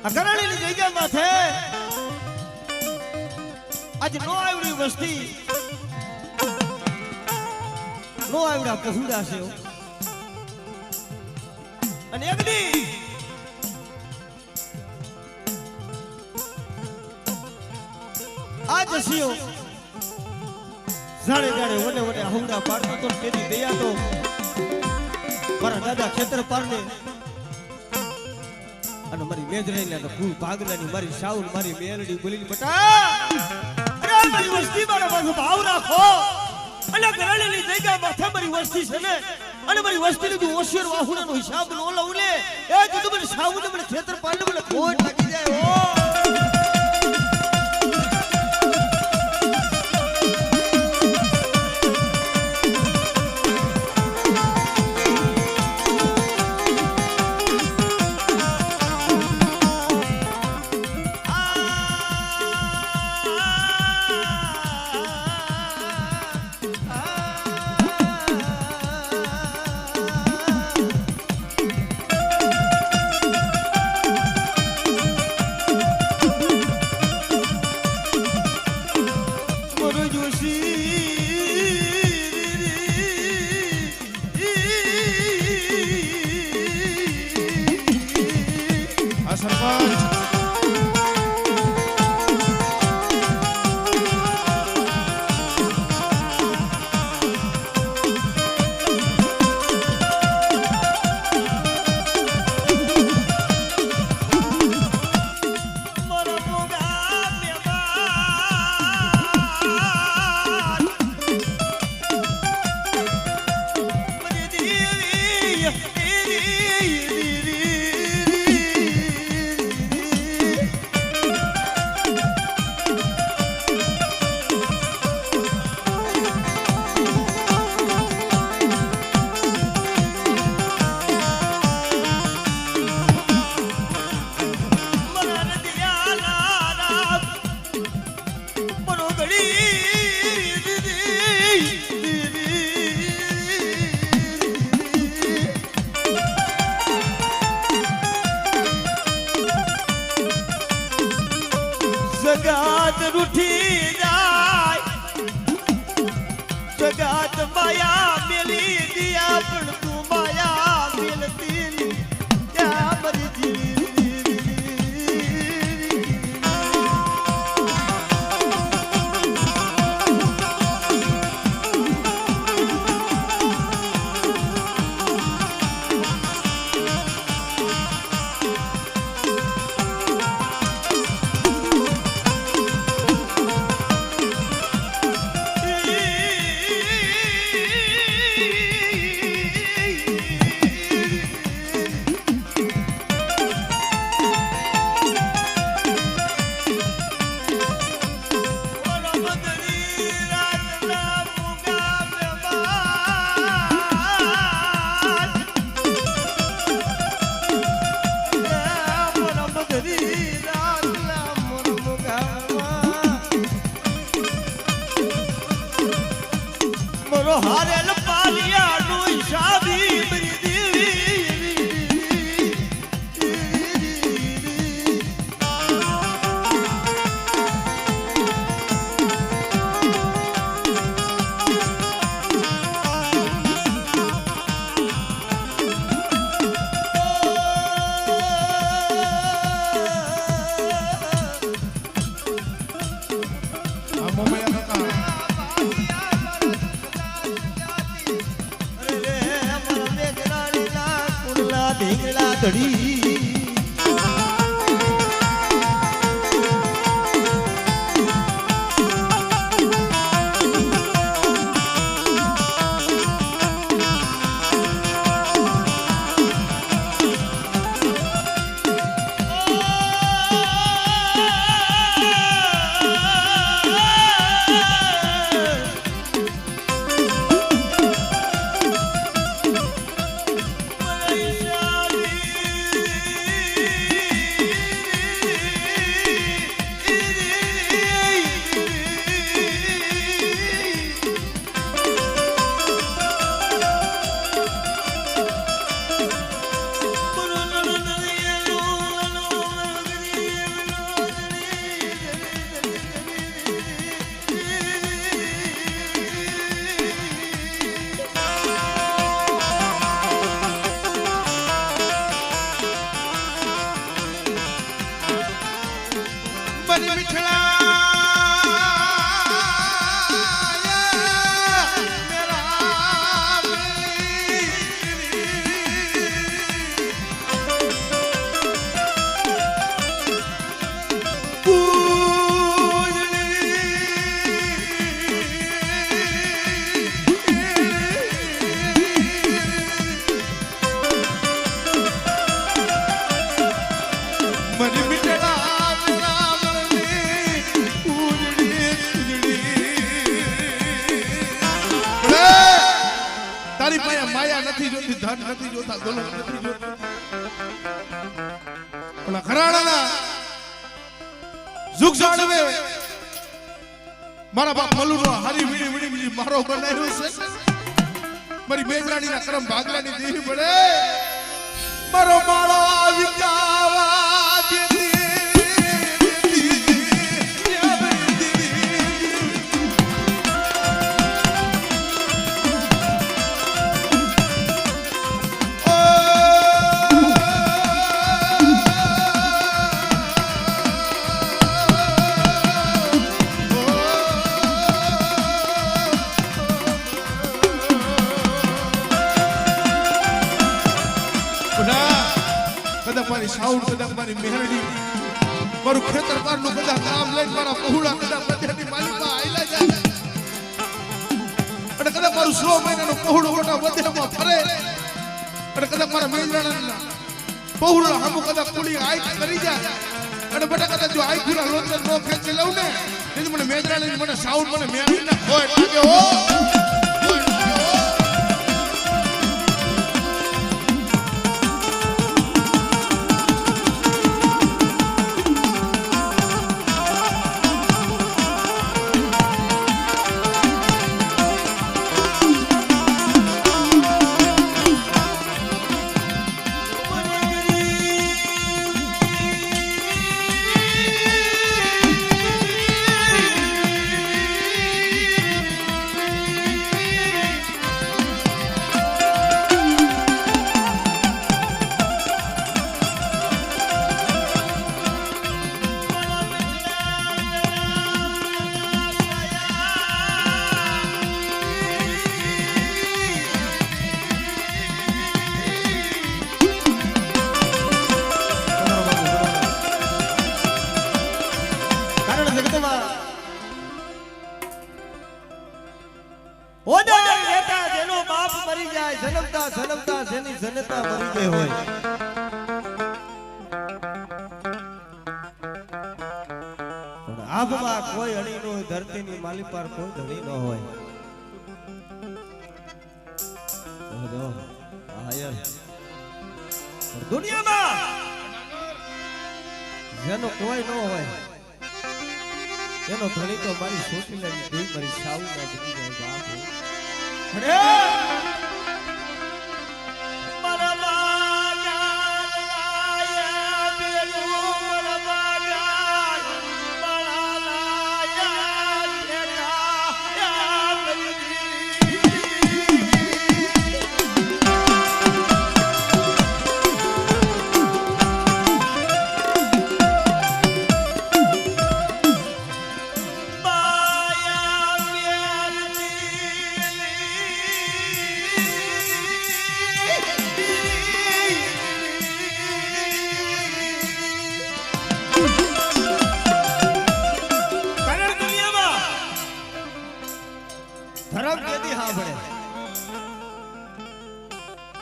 આ કરાળીની જગ્યામાં છે આજ નો આવડી વસ્તી નો આવડા પહોંડા છે અને એકદી આજ સિયો જાણે જાણે વને વને હવડા પાડતો તો તેની દયા તો મારા દાદા ખેતરપાળને અને મારી મેજરાઈના તો ફૂલ ભાગલાની મારી સાઉલ મારી મેલડી બોલીની બટા અરે મારી વસ્તી મારા પાસે ભાવ રાખો અને કરાળીની જગ્યામાં છે મારી વસ્તી છે ને અને મારી વસ્તીની તું ઓશિયર વાહુણાનો હિસાબ નો લઉં ને એ તું મને સાઉને મને ખેતરપાળને મને ખોટ લાગી જાય ઓ जगात रूठी जाय जगात माया मिली दिया पण तू माया मिलती क्या मर्जी हारेल पालिया नु शादी मेरी મરી મીઠડા માયા નથી જોતી, ધન નથી જોતા, દોલત નથી જોતી. પણ ઘરાણાના જુગ જાણવે મારા બાપ મલુનો હારી વીડી વીડી મારો બનાવ્યો છે. મારી મેઘરાણીના કરમ ભાગલાની દેવી પડે મારો માળો વિકાવા દેતી. મારી સાઉન્ડ કદાચ મારી મેહરડી મારું ખેતર પારનું કદાચ કામ લઈને મારા પહોળા કદાચ બધાની માલિકમાં આયલા જાય અને કદાચ મારું 6 મહિનાનું પહોળું મોટા વધેમાં ફરે અને કદાચ મારા મેંદરાના પહોળા હમુ કદાચ કુલી આઈ કરી જાય અને બટા કદાચ જો આઈ પૂરા લોચર નો ખેંચી લઉં ને તેથી મને મેંદરાની મને સાઉન્ડ મને મેહરડી ના હોય લાગે હો. જન્મતા જન્મતા જેની જનતા મરી ગઈ હોય પણ આભમાં કોઈ અણી નો ધરતીની માલી પર કોઈ ધણી ન હોય. દુનિયામાં જેનો કોઈ ન હોય એનો ધણી તો મારી છોટી લાગી ગઈ મારી સાઉ ના બની જાય બાપ.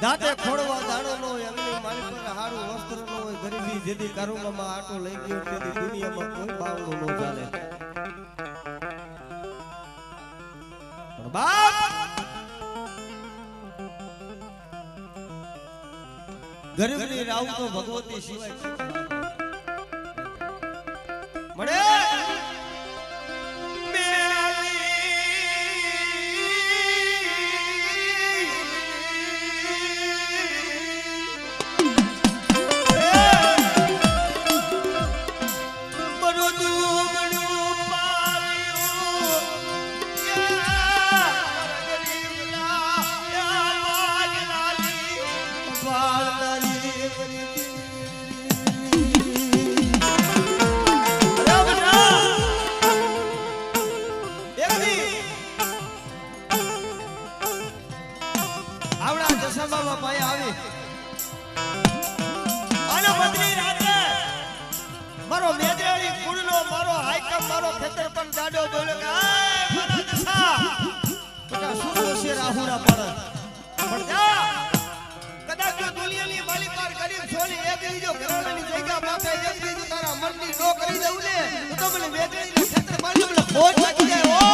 દાતે ખોડવા દાડો નો હોય અગ્નિ મારી પર હારું વસ્ત્ર નો હોય ગરીબી જેદી કરુણામાં આટો લઈ ગયો તેદી દુનિયામાં કોઈ બાવળો નો ચાલે. પણ બાપ ગરીબની રાવ તો ભગવતી સિવાય મળે. જાડો બોલ્યો કે આય મારા દશા બેટા શું છે રાહુડા પડે પણ જા કદાચ જો દુનિયાની માલિકાર ગરીબ છોલી એક દીજો ઘરવાળાની જગ્યા માથે એક દીજો તારા મનની નો કરી દઉં ને તો મને વેગડીના ખેતર મારી મને ખોટ લાગી જાય ઓ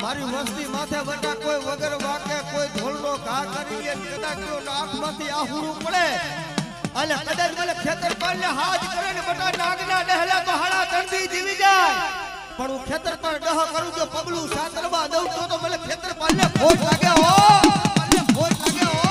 મારી વસ્તી માથે બટા કોઈ વગર વાકે કોઈ ધોળનો ઘા કરી લે કદાચ જો નાકમાંથી આહુરું પડે અને કદાચ મને ખેતર પાડને હાથ કરે ને બટા નાગના ડહેલા તો હાડા તણથી જીવી જાય પણ હું ખેતર પર ડહ કરું જો પગલું સાતરવા દઉં તો મને ખેતર પાડને ખોટ લાગે હો પાડને ખોટ લાગે હો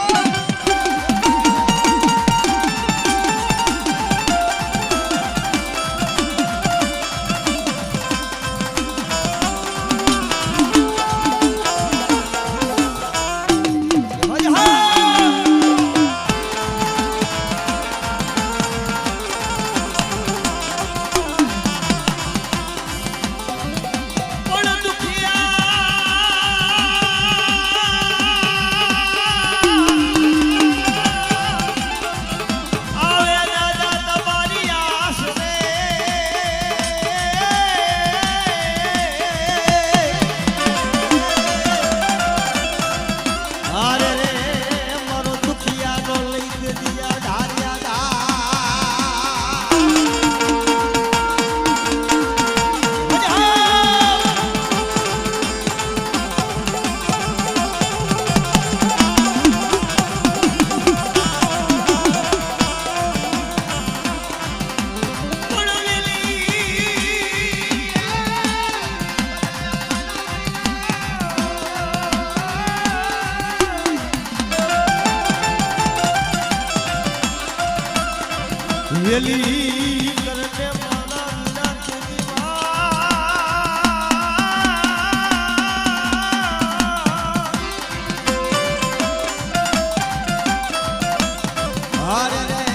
વેલી કરને મારા વિના તેરી હારે રે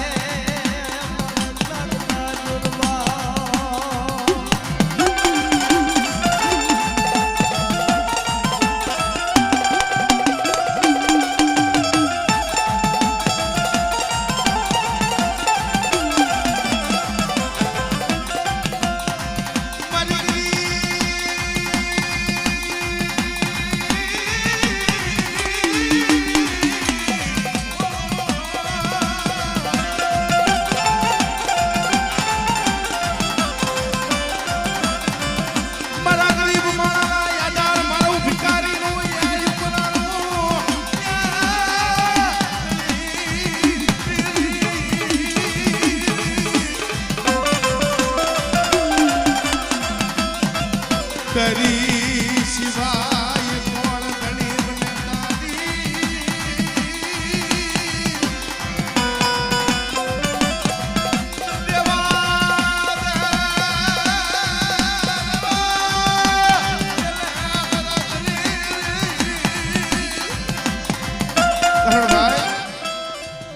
તારી સિવાય કોણ ગરીબ ને તારી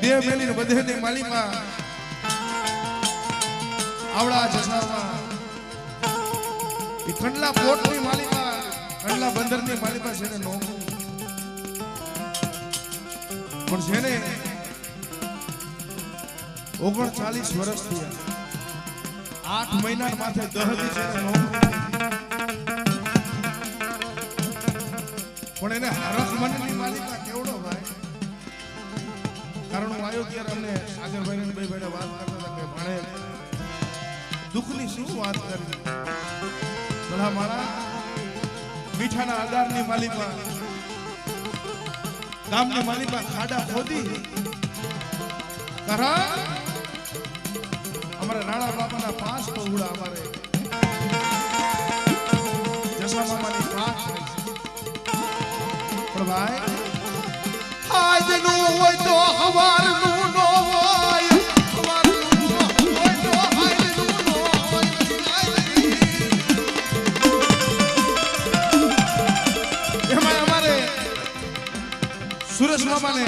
દેવ મેલી બધેની માલીમાં આવડા જસામાં કંડલા પોર્ટની માલીમાં કંડલા બંદરની માલીમાં છે ને નો પણ છે ને 39 વર્ષ થયા 8 મહિના માથે 10 દી છે ને નો પણ એને હરખ મનની માલિકા કેવડો ભાઈ કારણ હું આવ્યો ત્યારે અમને સાગરભાઈ ને બે ભાઈને વાત કરતા હતા કે ભાણે દુઃખની શું વાત કરવી. ભલા મારા મીઠાના આધારની માલિકમાં ગામની માલિકમાં ખાડા ખોદી કરા અમારા નાણા બાપાના 5 પહોળા અમારે જસા મામાની 5 પણ ભાઈ આજનું હોય તો હવારનું નો હોય, હવારનું હોય તો આજનું નો હોય. એમાં અમારે સુરેશ મામાને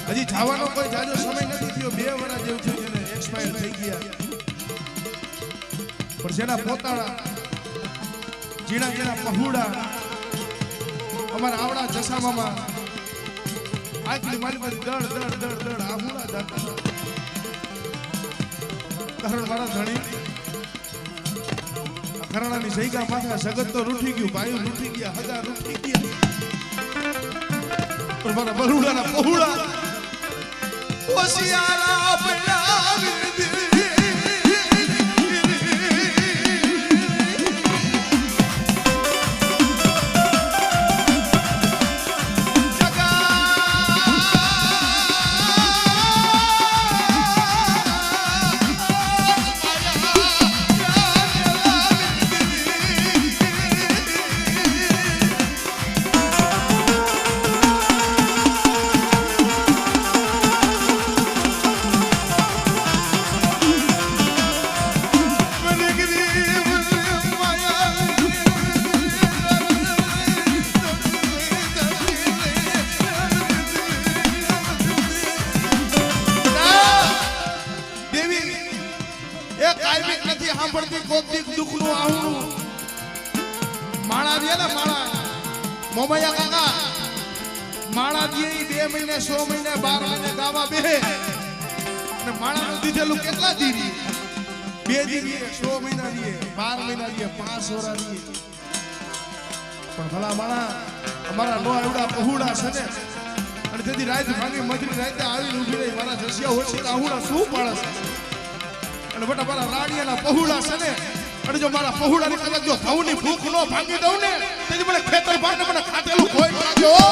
હજી જવાનો કોઈ જાજો સમય નથી થયો, 2 વર્ષ જેવું થયું છે ને એક્સપાયર થઈ ગયા. પણ જેના પોતાના જીણા જીણા પહોળા અમારા આવડા જસા મામા આટલી મારી દડ આહુડા જાતા કારણ મારા ધણી ઘરાણાની જઈગા માથે જગત તો રૂઠી ગયું, ભાઈ રૂઠી ગયા, હગા રૂઠી ગયા, પણ મારા બરુડાના પહોળા ઓસિયારા બનાવી સાંભળતી કોકથી દુઃખનું આવું માણા દે ને માણા મોમૈયા કાકા માણા દે 2 મહિને 6 મહિને 12 મહિને ગાવા બે અને માણાનું દીધેલું કેટલા દી 2 દી 6 મહિના દીએ 12 મહિના દીએ 5 વર્ષ દીએ. પણ ભલા માણા અમારા નો આવડા પહોળા છે ને અને તેથી રાત ભાંગી મજરી રાતે આવીને ઊભી રહી મારા જસિયા ઓછી આહુડા શું પાડે છે અને બટા મારા રાણીયાના પહોળા છે ને અને જો મારા પહોળાની કદાચ જો ઘઉંની ભૂખ નો ભાંગી દઉં ને તેથી મને ખેતર ભાંગને મને ખાતેલું કોઈ લાગ્યો.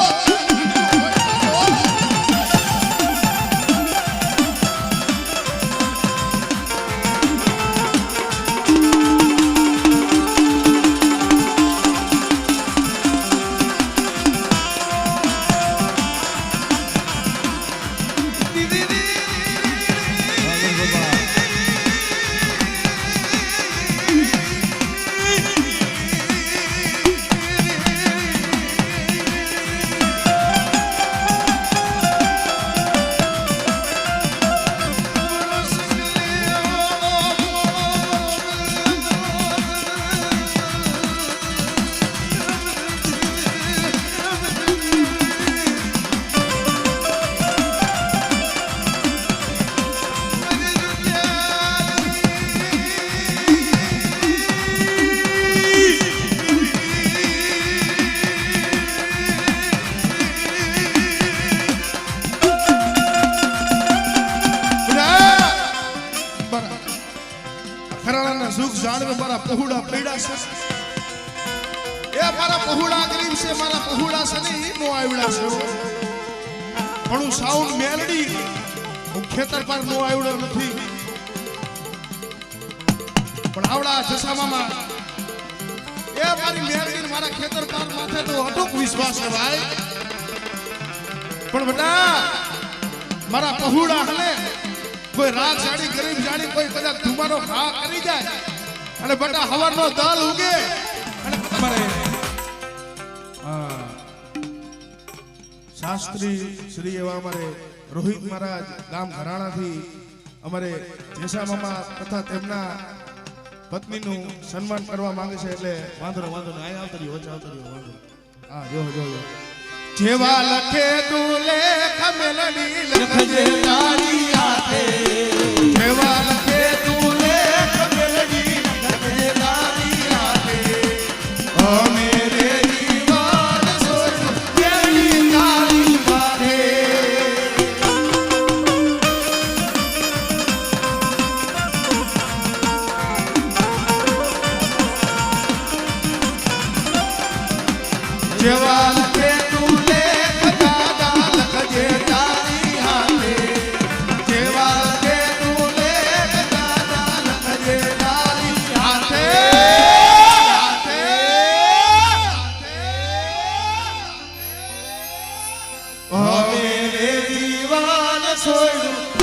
મારા પહોળા પૈડા છે એ મારા પહોળા ગરીબ છે, મારા પહોળા છે ને ઈ નો આવડા છે પણ હું સાઉન્ડ મેલડી હું ખેતર પર નો આવડો નથી પણ આવડા જસા મામા એ મારી મેલડી મારા ખેતર પર માથે તો અટૂટ વિશ્વાસ છે ભાઈ. પણ બેટા મારા પહોળા હને કોઈ રાગ જાડી ગરીબ જાડી કોઈ કદાચ ધુમાડો ઘા કરી જાય અને બટા હવારનો દાલ ઉગે અને તમારે શાસ્ત્રી શ્રી એવા અમારે રોહિત મહારાજ ગામ ઘરાણાથી અમારે જેસા મામા તથા તેમના પત્નીનું સન્માન કરવા માંગે છે એટલે વાંધો નહીં આવતો રહ્યો વચ્ચે આવતો રહ્યો વાંધો. હા જો જેવા લખે તું લેખ મેલડી લખજે તારી હાથે જેવા લખે તું લેખ મેલડી લખજે તારી હાથે અમે રે જીવન સોચ કેલી તારી માથે. ગોયડું